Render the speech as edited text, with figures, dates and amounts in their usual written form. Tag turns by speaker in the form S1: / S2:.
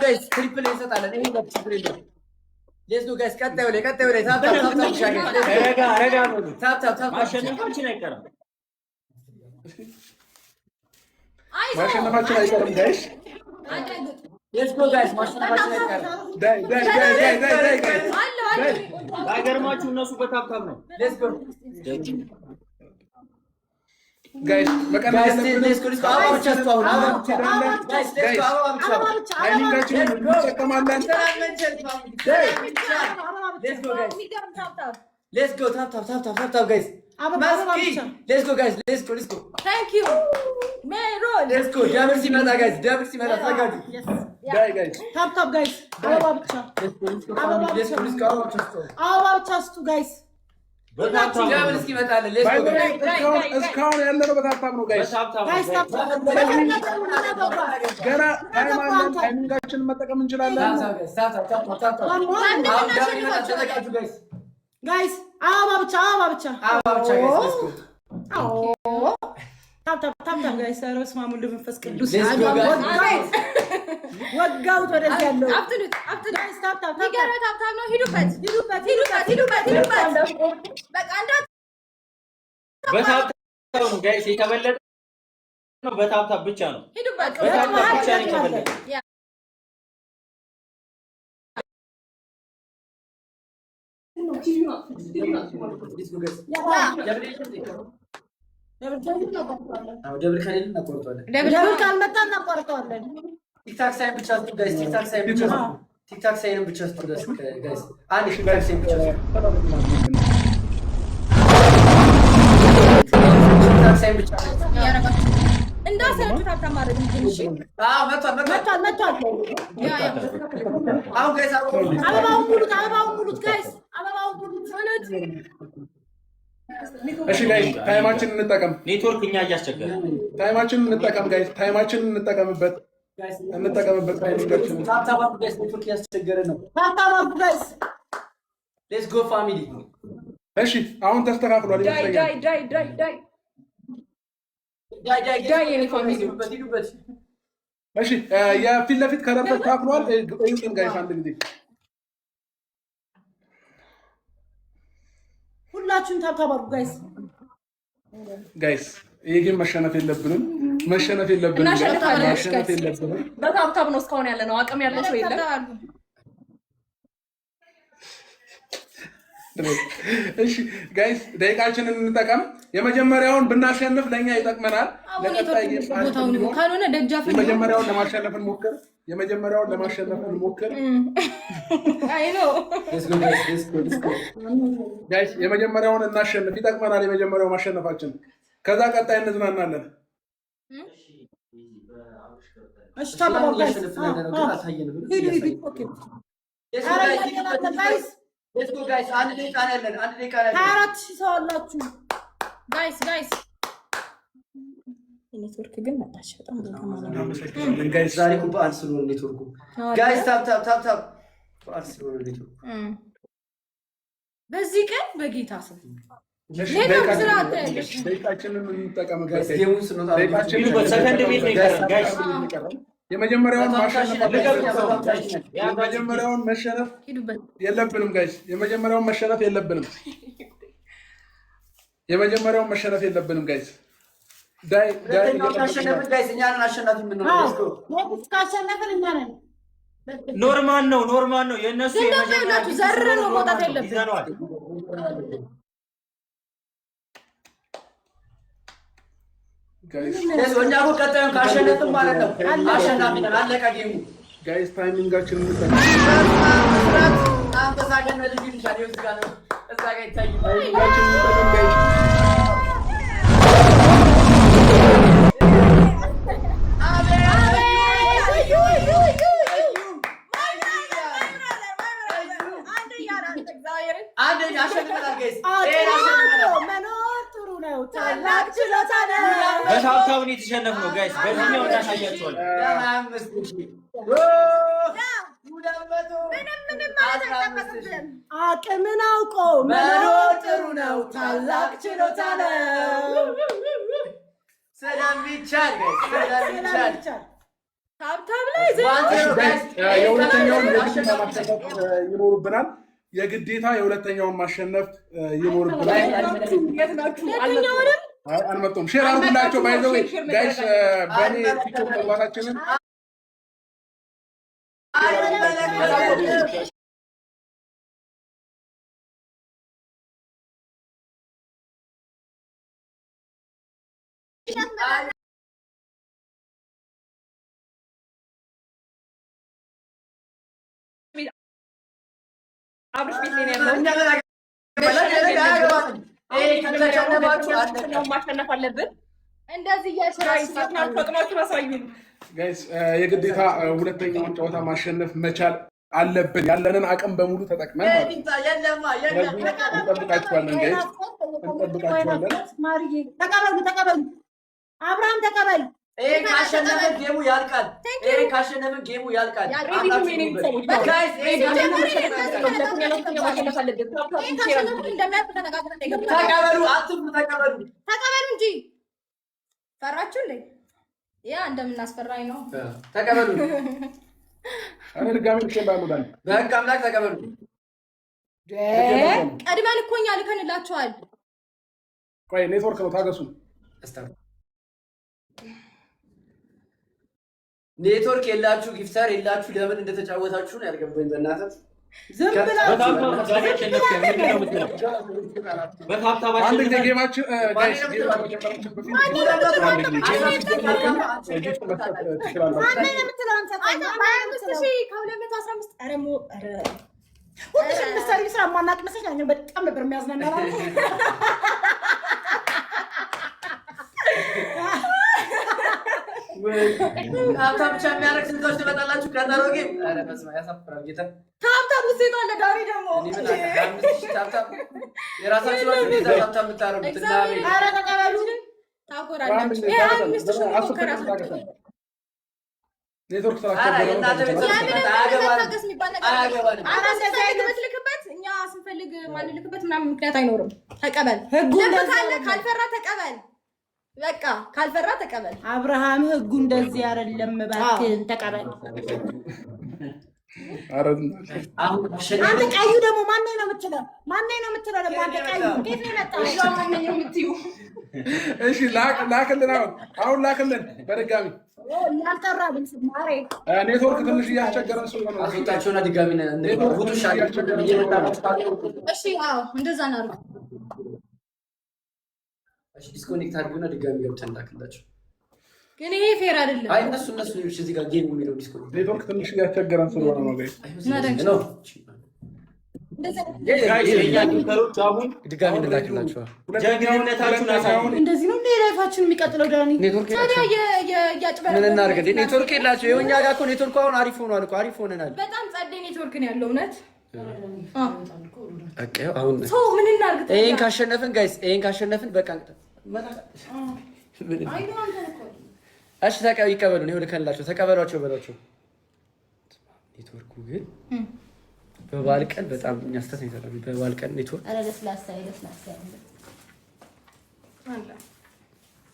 S1: ጋይስ ትሪፕል እንሰጣለን። ይሄ ነው ችግር የለውም። ሌትስ ጎ ጋይስ ቀጣዩ ላይ ታፕ
S2: ማሸነፋችን አይቀርም
S1: ጋይስ። ሌትስ ጎ ጋይስ ማሸነፋችን አይቀርም።
S2: ባይገርማችሁ እነሱ በታፕ ነው።
S1: ሌትስ ጎ
S3: ጋይስ
S1: ጋይስ ሌትስ ጎ Let's go, tap guys. Let's go guys, let's go.
S4: Thank you. Meron.
S1: Let's go. Double simata guys, tagadu.
S4: Yes.
S3: Guys.
S5: Tap guys. Ababa bicha.
S1: Let's go.
S5: Ababa bicha stu guys.
S1: Double simata አለ. Let's go guys.
S3: እስካሁን ያለነው በታፕ ነው guys.
S5: Guys tap.
S3: ገና ታይሚንጋችንን መጠቀም እንችላለን።
S5: Guys, ababa bicha.
S1: guys, let's go.
S5: Tap guys. Saros mamuል መንፈስ ቅዱስ
S1: Let's go guys.
S5: ወጋው ወደዚህ ያለው
S4: Afternoon.
S5: Guys tap.
S4: ይገረ ታፕ ነው። ሂዱበት። በቃ አንዳት
S2: በታፕ ነው ጋይስ የተበለጠ ነው። በታፕ ብቻ ነው።
S4: ሂዱበት።
S2: በታፕ ብቻ ነው የተበለጠ።
S1: ደብል ከሌለ እናቆርጠዋለን።
S5: ደብል ካልመጣ እናቆርጠዋለን።
S1: ቲክታክ ሳይን ብቻ ስጡ ጋይስ። ቲክታክ ሳይን ብቻ ስጡ ጋይስ። አንድ ቲክታክ ሳይን ብቻ
S4: እንዳሰራችሁ ታፕ ማድረግ እንጂ
S5: መጥቷል።
S1: አሁን ጋይስ
S5: አበባውን ሙሉት ጋይስ። አበባውን ሙሉት።
S3: እሺ ጋይስ ታይማችንን እንጠቀም።
S2: ኔትወርክ እኛ እያስቸገረ
S3: ታይማችንን እንጠቀም ጋይስ። ታይማችንን እንጠቀምበት። ታይሚንጋችንን
S1: ታፕ ጋይስ። ኔትወርክ ያስቸገረ ነው።
S5: ታፕ ጋይስ።
S1: ሌትስ ጎ ፋሚሊ።
S3: እሺ አሁን ተስተካክሏል ይመስለኛል።
S4: ዳይ የኔ ፋሚሊ
S1: ሂዱበት።
S3: እሺ የፊት ለፊት ከለር ተስተካክሏል። እዩትን ጋይስ አንድ ጊዜ
S5: ሁላችሁም ታፕ ጋይስ።
S3: ይሄ ግን መሸነፍ የለብንም።
S4: በታፕ ነው እስካሁን ያለ ነው። አቅም ያለው ሰው የለም።
S3: እሺ ጋይስ ደቂቃችንን እንጠቀም። የመጀመሪያውን ብናሸንፍ ለኛ ይጠቅመናል።
S4: ካልሆነ ደጃፍ
S3: የመጀመሪያውን ለማሸነፍ እንሞክር።
S4: አይ ኖ
S3: ጋይስ የመጀመሪያውን እናሸንፍ። ይጠቅመናል የመጀመሪያው ማሸነፋችን። ከዛ ቀጣይ እንዝናናለን።
S5: እሺ ታባው ጋይስ።
S1: Let's go guys. አንድ ደቂቃ ነው ያለን።
S5: 24,000 ሰው አላችሁ
S4: ጋይስ። ኔትወርክ ግን መጣች በጣም
S3: ጋይስ።
S1: ዛሬ እኮ በዓል ስለሆነ ኔትወርኩ ጋይስ ታፕ በዓል ስለሆነ ኔትወርኩ
S4: በዚህ ቀን በጌታ ስም
S3: ደቂቃችንን እንጠቀምበት።
S1: ጌሙን ስንወጣ
S2: ሰከንድ ቤት ነው ይቀር ጋይስ።
S3: የመጀመሪያውን መሸነፍ የለብንም ጋይስ። የመጀመሪያውን መሸነፍ የለብንም ጋይስ። ዳይ
S1: ካሸነፍን ጋይስ እኛ ነን አሸናፊ የምንሆነው።
S2: ኖርማል ነው የነሱ
S4: የመጀመሪያ ዘር ነው መውጣት የለብንም።
S3: ጋይስ
S1: እኛ እኮ ቀጣዩን ካሸነፍን ማለት ነው አሸናፊ ነን። አለቀ ጌሙ
S3: ጋይስ። ታይሚንጋችንን እንጠቀም።
S2: በታፕታውን የተሸነፍነው ጋይስ። በዚህኛው እናሳያቸዋለን።
S5: አቅምን አውቆ መኖር ጥሩ ነው። ታላቅ ችሎታ ነው።
S1: ስለሚቻል
S3: የሁለተኛውን የግዴታ ማሸነፍ ይኖርብናል። የግዴታ የሁለተኛውን ማሸነፍ ይኖርብናል። አልመጡም። ሼር አድርጉላቸው። ባይዘው ጋይስ በኔ ቲክቶክ መግባታችንን
S4: አብርሽ ቤት ላይ ያለው ማሸነፍ አለብን። እንደዚህ
S3: ጋይስ የግዴታ ሁለተኛውን ጨዋታ ማሸነፍ መቻል አለብን። ያለንን አቅም በሙሉ ተጠቅመን እንጠብቃችኋለን። ጋይስ እንጠብቃችኋለን።
S5: ተቀበሉ። አብርሃም ተቀበል።
S1: ኤሪክ ካሸነፈ ጌሙ ያልቃል። ኤሪክ ካሸነፈ ጌሙ ያልቃል። ተቀበሉ፣ አትፍሩ፣ ተቀበሉ
S6: እንጂ ፈራችሁ እንዴ? ያ እንደምናስፈራኝ ነው።
S1: ተቀበሉ።
S3: እኔ ድጋሚ ልኬልሃለሁ።
S1: በህግ አምላክ ተቀበሉ።
S6: ቀድመን እኮ እኛ ልከንላችኋል።
S3: ቆይ ኔትወርክ ነው፣ ታገሱ።
S1: ኔትወርክ የላችሁ፣ ጊፍተር የላችሁ። ለምን እንደተጫወታችሁ ነው ያልገባኝ። በእናትህ
S5: ዝም ብላችሁ
S3: አንድ ጊዜ ጌማችን ጋይስ
S5: በጣም ነበር የሚያዝናና።
S1: ሀብታም ብቻ የሚያደርግ ስንቶች ትመጣላችሁ? ቀጠሮ ጌም ያሳፍራል። ጌታ
S6: ታብታብ ውስጥ አለ። ዳሪ ደግሞ
S1: የራሳችሁ ሀብታም የምታረጉት
S6: ታኮራላችሁ።
S3: ኔትወርክ
S6: ልክበት እኛ ስንፈልግ ማንልክበት ምናምን ምክንያት አይኖርም። ተቀበል። ካልፈራ ተቀበል። በቃ ካልፈራ ተቀበል።
S5: አብርሃም ህጉ እንደዚህ አይደለም። እባክህን ተቀበል። አንተ ቀዩ ደግሞ ማነው ነው የምትለው? ማነው ነው የምትለው? ደግሞ አንተ ቀዩ እንዴት ነው የመጣው?
S6: ማነው የምትዩ?
S3: እሺ ላክልን። አሁን ላክልን በድጋሚ
S5: ያልጠራ ብልስ ማሬ
S3: ኔትወርክ ትንሽ እያስቸገረን ስለሆነ
S1: አስወጣቸውና ድጋሚ
S6: እሺ አዎ እንደዛ እናድርግ።
S1: ዲስኮኔክት አድርጉና ድጋሚ ገብተን ላክላቸው።
S6: ግን ይሄ ፌር አይደለም።
S1: አይ እነሱ እዚህ ጋር ጌም የሚለው ዲስኮኔክት
S3: ኔትወርክ ትንሽ እያስቸገረን ስለሆነ ነው። ጋይስ
S1: ነው
S2: ድጋሚ እንላክላችኋል። ጀግንነታችሁን አሳዩ።
S5: እንደዚህ ነው ላይፋችን የሚቀጥለው። ዳኒ
S1: ምን እናድርግ እንዴ? ኔትወርክ የላቸው። ይኸው እኛ ጋር እኮ ኔትወርክ አሁን አሪፍ ሆኗል እኮ አሪፍ ሆነናል።
S6: በጣም ጸዴ ኔትወርክ ነው ያለው። እውነት
S1: አሁን
S6: ምን እናድርግ?
S1: ይሄን ካሸነፍን ጋይስ፣ ይሄን ካሸነፍን በቃ እሺ ይቀበሉ። ነው ልከንላቸው ተቀበሏቸው በሏቸው። ኔትወርኩ ግን በበዓል ቀን በጣም የሚያስተት ነው። በበዓል ቀን ኔትወርክ
S6: ለስላሳ